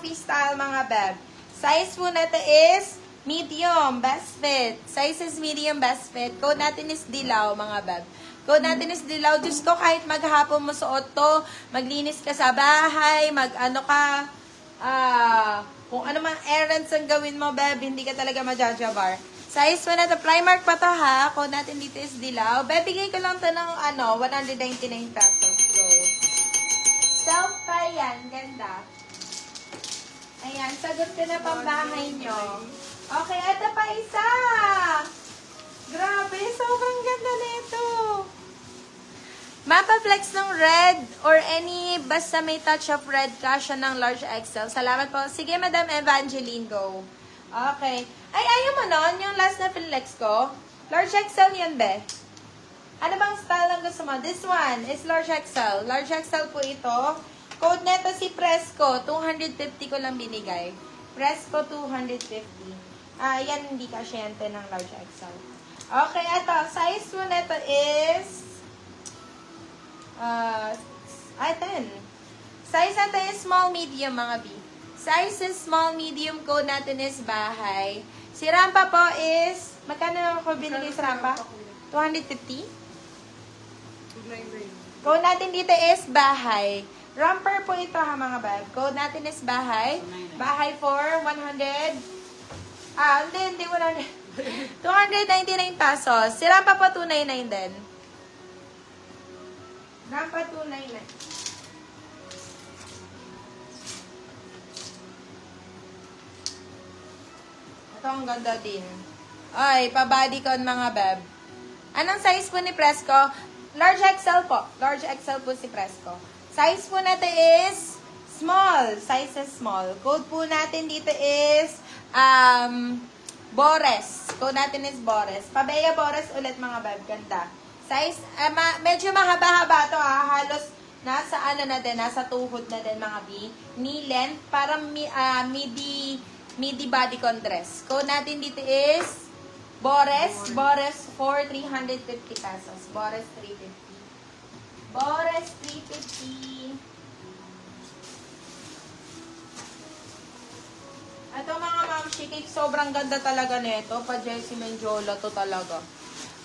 puffy style mga beb. Size po natin is medium, best fit. Size is medium, best fit. Code natin is dilaw mga beb. Code natin is dilaw. Diyos ko, kahit maghapon mo suot to, maglinis ka sa bahay, mag-ano ka, kung ano mang errands ang gawin mo, beb, hindi ka talaga majajabar. Size mo na to. Primark pa to ha. Code natin dito is dilaw. Beb, bigay ko lang to ng 199 pesos. Go. Self pa yan. Ganda. Ayan, sagot ko na pambahay nyo. Okay, ito pa isa. Grabe, sobrang ganda nito. Mapa-flex ng red or any basta may touch of red kasha ng large XL. Salamat po. Sige, Madam Evangeline, go. Okay. Ay, ayaw mo nun? Yung last na flex ko? Large XL yan, be. Ano bang style ang gusto mo? This one is large XL. Large XL po ito. Code neto si Presco. 250 ko lang binigay. Presco 250. Yan hindi kasyente ng large XL. Okay, ito. Size mo neto is 10. Size natin is small, medium, mga B. Size is small, medium. Code natin is bahay. Si Rampa po is, magkano na ako binigay sa Rampa? 250? Code natin dito is bahay. Romper po ito ha mga bag. Code natin is bahay. Bahay for 100. Hindi 100. 299 pesos. Si Rampa po 299 din. Rampa 299. Ito ang ganda din. Ay, pa-bodycon mga beb. Anong size po ni Presco? Large XL po. Large XL po si Presco. Size po natin is small. Size is small. Code po natin dito is Bores. Code natin is Bores. Pabeya Bores ulit mga beb. Ganda. Size, medyo mahaba-haba to ha. Halos nasa na din, nasa tuhod na din mga B. Knee length. Parang midi bodycon dress. Code natin dito is Bores. Bores for 350 pesos. Bores 350. Bores 350. Ito mga mamshi cake, sobrang ganda talaga nito. Pa Jessie Menjola to talaga.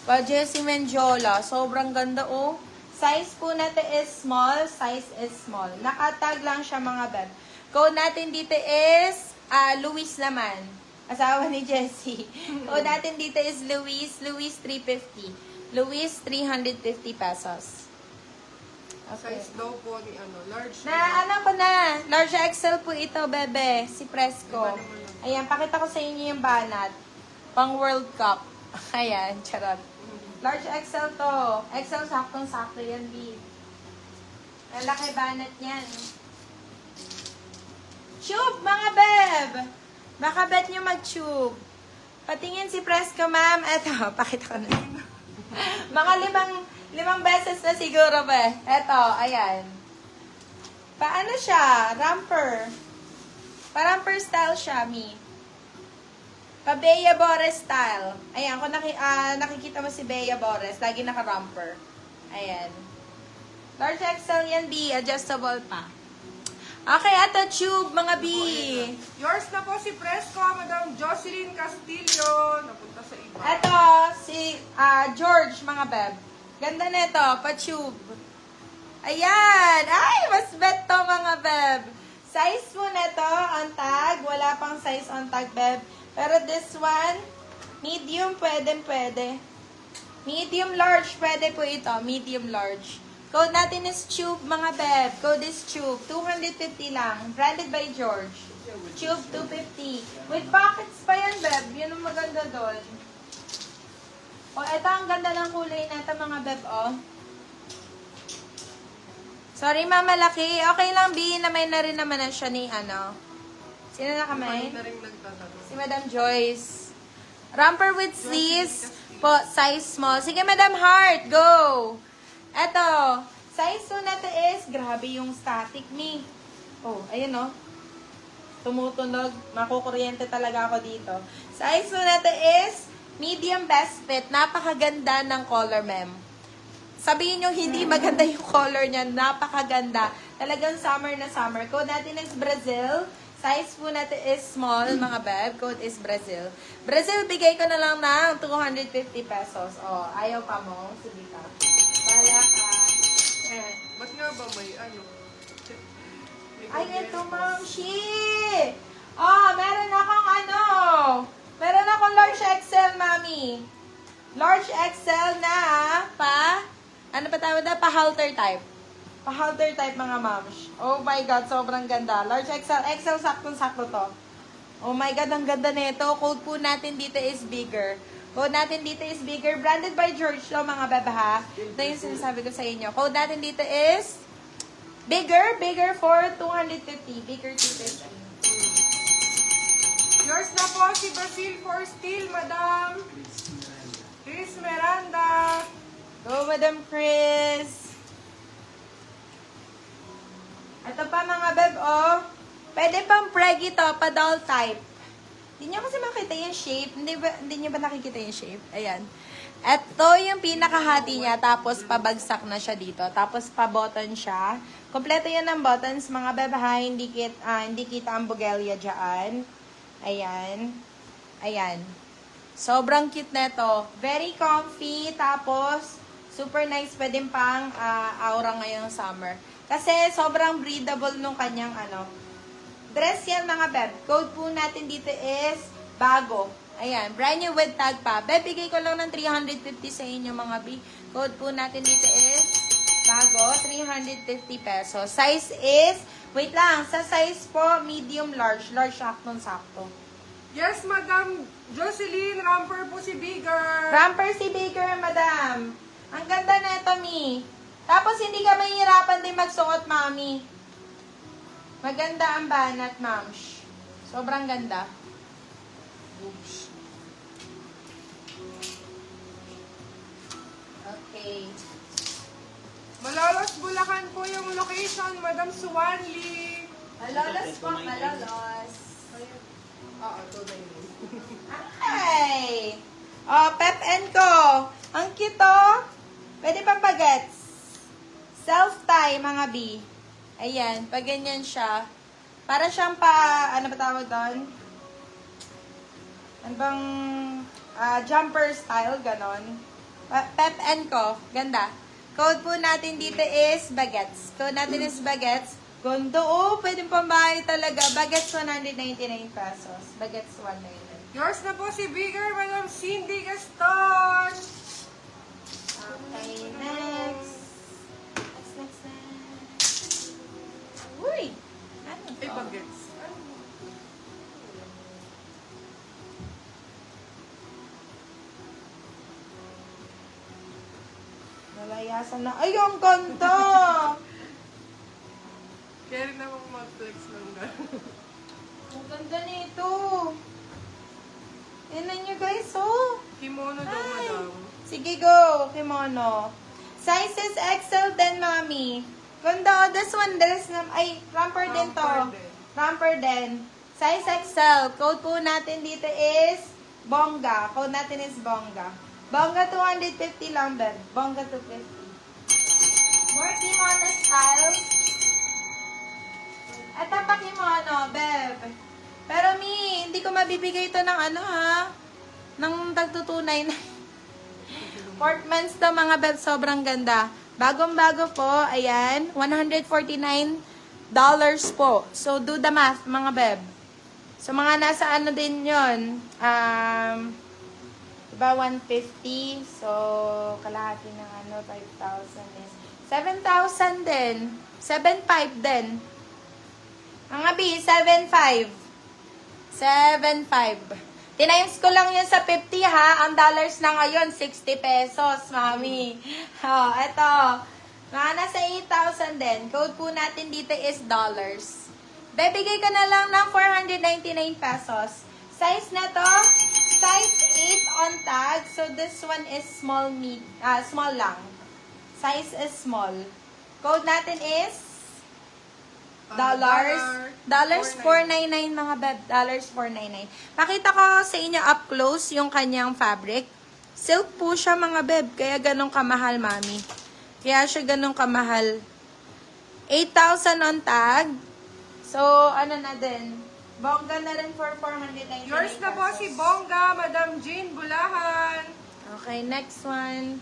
Pa Jessie Menjola, sobrang ganda oh. Size po natin is small. Size is small. Nakatag lang siya mga beb. Code natin dito is Luis naman. Asawa ni Jessie. Code natin dito is Luis. Luis 350. Luis 350 pesos. Okay. Size daw po ni large. Large XL po ito, bebe. Si Presco. Ayan, pakita ko sa inyo yung banat. Pang World Cup. Ayan, charot. Large XL to. XL saktong-sakto yan, B. Ang laki banat yan. Tube, mga beb! Baka bet nyo mag-tube. Patingin si Presco, ma'am. Eto, pakita ko na. Mga limang beses na siguro ba? Eto, ayan. Paano siya? Ramper. Pa-ramper style siya, mi. Pa-Bea Bores style. Ayan, kung nakikita mo si Bea Bores, lagi naka-ramper. Ayan. Large XL yan, B. Adjustable pa. Okay, ito tube, mga B. Yours na po si Presco, Madam Jocelyn Castillo. Napunta sa iba. Ito, si George, mga beb. Ganda nito, pa-tube. Ayan! Ay, mas bet to, mga beb. Size mo nito, on tag. Wala pang size on tag, beb. Pero this one, medium, pwede. Medium large, pwede po ito. Medium large. Code natin is tube, mga beb. Code is tube. 250 lang. Branded by George. Tube, 250. With pockets pa yan, beb. Yun ang maganda doon. O, ito ang ganda ng kulay nito, mga beb, oh. Sorry, mama, laki. Okay lang, B. Namay na rin naman na siya ni, Sino na kamay? Si Madam Joyce. Romper with sleeves. Po, size small. Sige, Madam Heart, go! Eto, size 2 natin is, grabe yung static ni. Oh, ayun oh. Tumutunog. Makukuryente talaga ako dito. Size 2 natin is, medium best fit. Napakaganda ng color, ma'am. Sabihin nyo, hindi maganda yung color niya. Napakaganda. Talagang summer na summer. Code natin is Brazil. Size po natin is small, mga beb. Code is Brazil. Brazil, bigay ko na lang ng 250 pesos. Oh, ayaw pa mo. Sige ka. Bala ka. Ba't nga ba may ano? Ay, ito, ma'am. She! Oh, meron akong ano. Meron akong large XL, mami. Large XL na ano pa tawag na? Pa-halter type. Pa-halter type, mga moms. Oh my God, sobrang ganda. Large XL. XL, saktong-sakto to. Oh my God, ang ganda nito. Code po natin dito is bigger. Code natin dito is bigger. Branded by George to, mga bebe, ha? Ito yung sinasabi ko sa inyo. Code natin dito is bigger. Bigger for 250. Bigger 250. Yours na po si Basil for steel, madam. Chris Miranda. Go, Madam Chris. Ito pa, mga beb, oh. Pwede pang preggy to, pa-doll type. Hindi nyo kasi makita yung shape. Hindi nyo ba nakikita yung shape? Ayan. Ito yung pinakahati niya, tapos pabagsak na siya dito. Tapos pa-button siya. Kompleto yan ng buttons, mga beb, ha. Hindi kita ang bugelya dyan. Ayan. Ayan. Sobrang cute neto. Very comfy. Tapos, super nice. Pwede pang aura ngayong summer. Kasi sobrang breathable nung kanyang dress yan, mga beb. Code po natin dito is bago. Ayan. Brand new with tag pa. Beb, bigay ko lang ng 350 sa inyo, mga B. Code po natin dito is bago. 350 pesos. Size is, wait lang. Sa size po, medium, large. Large, saktong-sakto. Yes, madam. Jocelyn, ramper po si Bigger. Ramper si Baker, madam. Ang ganda na ito, Mi. Tapos, hindi ka mahihirapan din magsuot, mami. Maganda ang banat, ma'am. Sobrang ganda. Oops. Okay. Malolos, Bulacan po yung location, Madam Suwanli. Malolos po, malolos. Oo, tunay yun. Okay. Oh, Pep and Co. Ang cute, oh. Pwede pang bagets. Self-tie, mga B. Ayan, pag ganyan siya. Para siyang ano ba tawag doon? Ano bang jumper style, ganon. Pep and Co. Ganda. Code po natin dito is bagets. Code natin is bagets. Gondo, oh, pwede pambahay talaga. Bagets, 199 pesos. Bagets, 199. Yours na po si Bigger, Madam Cindy Gaston. Okay, next. Next. Uy! Ano to? Bagets. Nalayasan na. Ay, ang ganda! Kaya rin naman mag-flex lang na. Ang ganda nito. Tignan nyo, guys, oh. Kimono daw, Ay. madam. Sige, go. Kimono. Sizes XL din, mami. Ganda. This one, dress na, ay, ramper din to. Ramper din. Ramper din. Size XL. Code po natin dito is Bongga. Code natin is Bongga. Bongga 250 lang, Ben. Bongga 250. More kimono styles. Ito pa kimono, Beb. Pero Mi, hindi ko mabibigay ito ng ng tagtutunay na. Portmans to, mga Beb, sobrang ganda. Bagong-bago po, ayan, $149 po. So, do the math, mga Beb. So, mga nasa din yon, diba, 150. So, kalahati ng 5,000 is 7,000 din. 7,500 din. Mga B, 7,500. 7,500. Tinimes ko lang yun sa 50, ha. Ang dollars na ngayon, 60 pesos, mami. Ito. Mga nasa 8,000 din. Code po natin dito is dollars. Bibigay ko na lang ng 499 pesos. Size na to, size 8 on tag. So, this one is small lang. Size is small. Code natin is Dollars 499, mga beb. Dollars 499. Pakita ko sa inyo up close yung kanyang fabric. Silk po siya, mga beb. Kaya ganun kamahal, mami. Kaya siya ganun kamahal. 8,000 on tag. So, ano na din. Bongga na rin for 499 Yours na po pesos. si Bongga, Madam Jean Bulahan. Okay, next one.